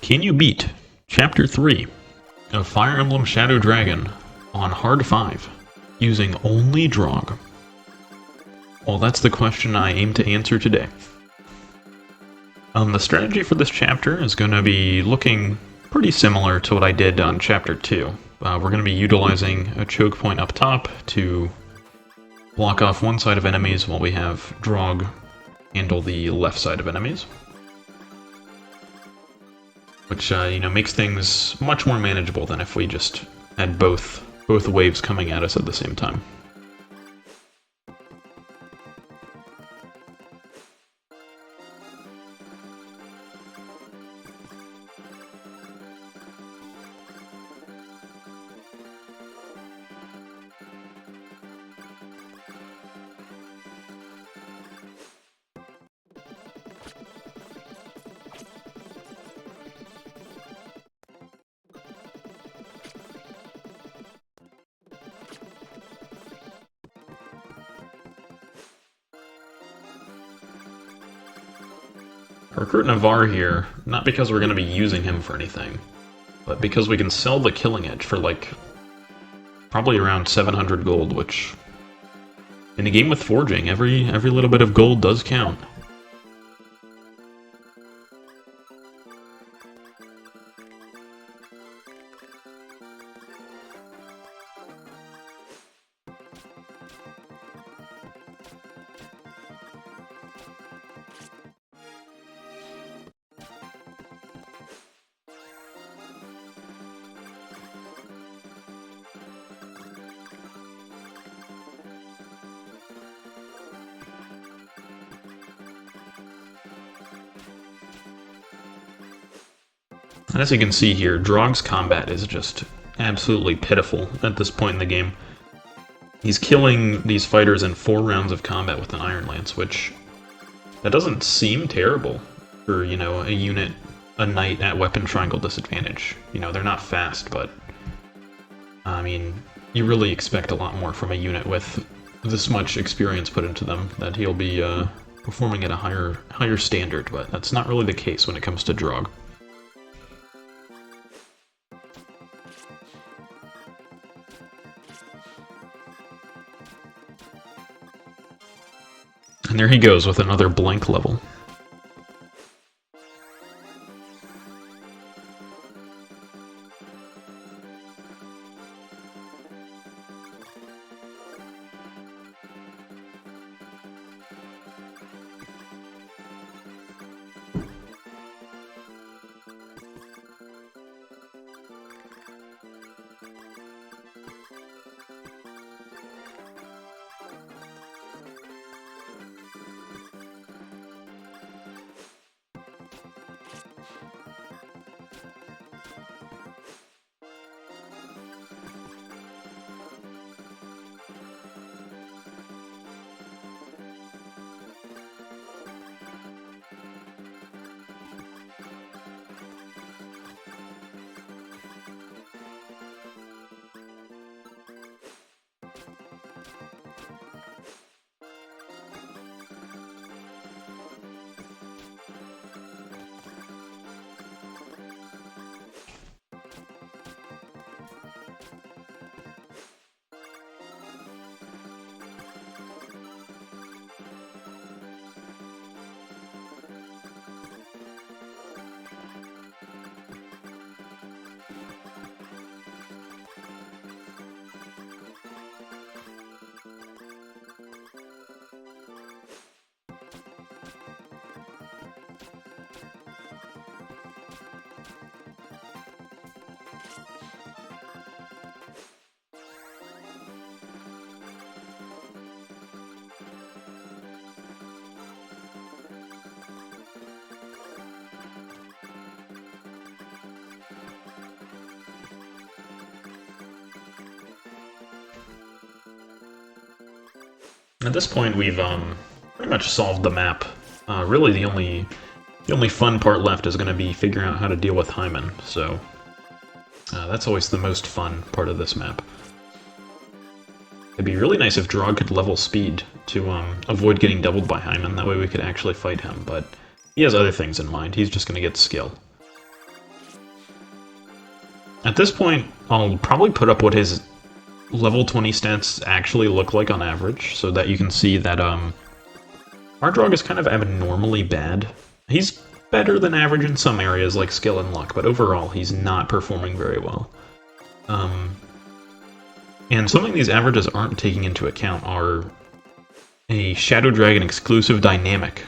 Can you beat Chapter 3 of Fire Emblem Shadow Dragon on Hard 5 using only Draug? Well, that's the question I aim to answer today. The strategy for this chapter is going to be looking pretty similar to what I did on Chapter 2. We're going to be utilizing a choke point up top to block off one side of enemies while we have Draug handle the left side of enemies. Which, makes things much more manageable than if we just had both waves coming at us at the same time. Recruit Navarre here, not because we're going to be using him for anything, but because we can sell the Killing Edge for probably around 700 gold, which in a game with forging, every little bit of gold does count. And as you can see here, Draug's combat is just absolutely pitiful at this point in the game. He's killing these fighters in 4 rounds of combat with an Iron Lance, which that doesn't seem terrible for, a knight at weapon triangle disadvantage. They're not fast, but I mean, you really expect a lot more from a unit with this much experience put into them, that he'll be performing at a higher standard, but that's not really the case when it comes to Draug. And there he goes with another blank level. At this point, we've pretty much solved the map. Really, the only fun part left is going to be figuring out how to deal with Hyman. So that's always the most fun part of this map. It'd be really nice if Draug could level speed to avoid getting doubled by Hyman. That way we could actually fight him. But he has other things in mind. He's just going to get skill. At this point, I'll probably put up what his level 20 stats actually look like on average, so that you can see that our Draug is kind of abnormally bad. He's better than average in some areas, like skill and luck, but overall he's not performing very well. And something these averages aren't taking into account are a Shadow Dragon exclusive dynamic,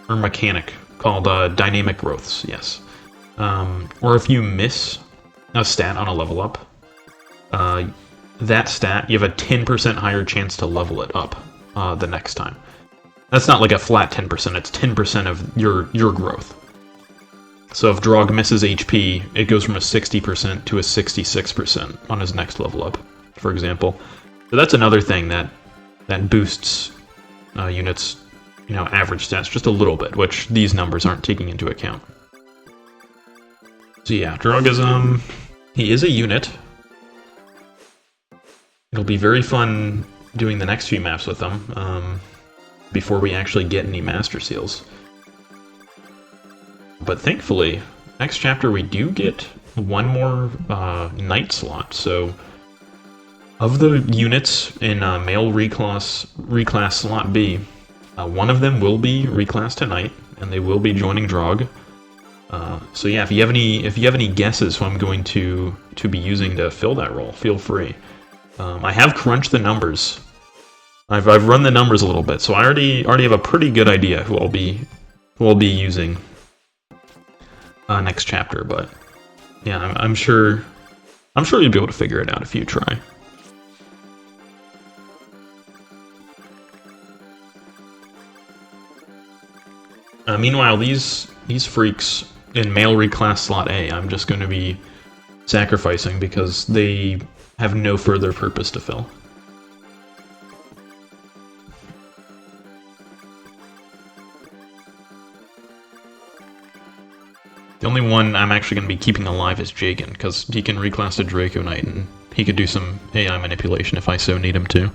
or mechanic, called dynamic growths, yes. Or if you miss a stat on a level up, that stat, you have a 10% higher chance to level it up the next time. That's not like a flat 10%, it's 10% of your growth. So if Draug misses HP, it goes from a 60% to a 66% on his next level up, for example. So that's another thing that boosts units, average stats just a little bit, which these numbers aren't taking into account. So yeah, Draug is, he is a unit. It'll be very fun doing the next few maps with them, before we actually get any Master Seals. But thankfully, next chapter we do get one more night slot, so of the units in male reclass slot B, one of them will be reclassed tonight, and they will be joining Draug. So yeah, if you have any guesses who I'm going to be using to fill that role, feel free. I have crunched the numbers. I've run the numbers a little bit, so I already have a pretty good idea who I'll be using next chapter. But yeah, I'm sure you'll be able to figure it out if you try. Meanwhile, these freaks in male reclass slot A, I'm just going to be sacrificing because they have no further purpose to fill. The only one I'm actually going to be keeping alive is Jagan, because he can reclass to Draco Knight, and he could do some AI manipulation if I so need him to.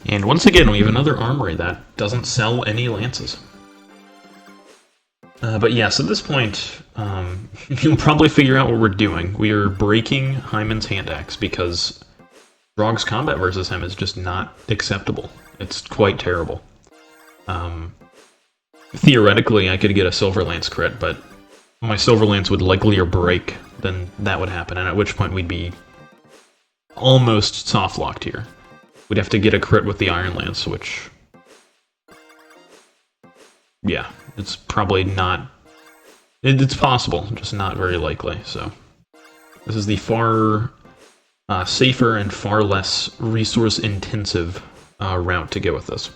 And once again, we have another armory that doesn't sell any lances. But yeah, so at this point, you'll probably figure out what we're doing. We are breaking Hyman's hand axe because Draug's combat versus him is just not acceptable. It's quite terrible. Theoretically, I could get a Silver Lance crit, but my Silver Lance would likelier break than that would happen, and at which point we'd be almost soft-locked here. We'd have to get a crit with the Iron Lance, which... yeah, it's probably not... It's possible, just not very likely, so... This is the far safer and far less resource-intensive route to go with this.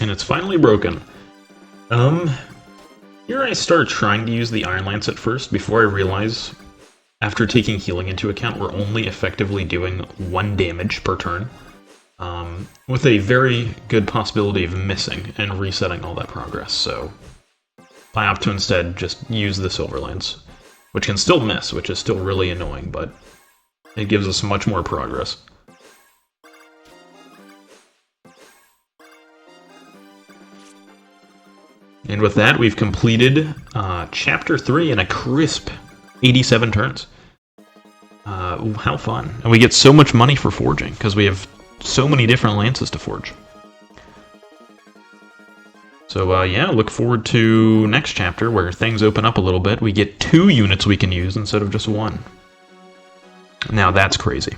And it's finally broken. Here I start trying to use the Iron Lance at first, before I realize, after taking healing into account, we're only effectively doing 1 damage per turn, with a very good possibility of missing and resetting all that progress, so I opt to instead just use the Silver Lance, which can still miss, which is still really annoying, but it gives us much more progress. And with that, we've completed Chapter 3 in a crisp 87 turns. How fun. And we get so much money for forging, because we have so many different lances to forge. So yeah, look forward to next chapter, where things open up a little bit. We get 2 units we can use instead of just 1. Now that's crazy.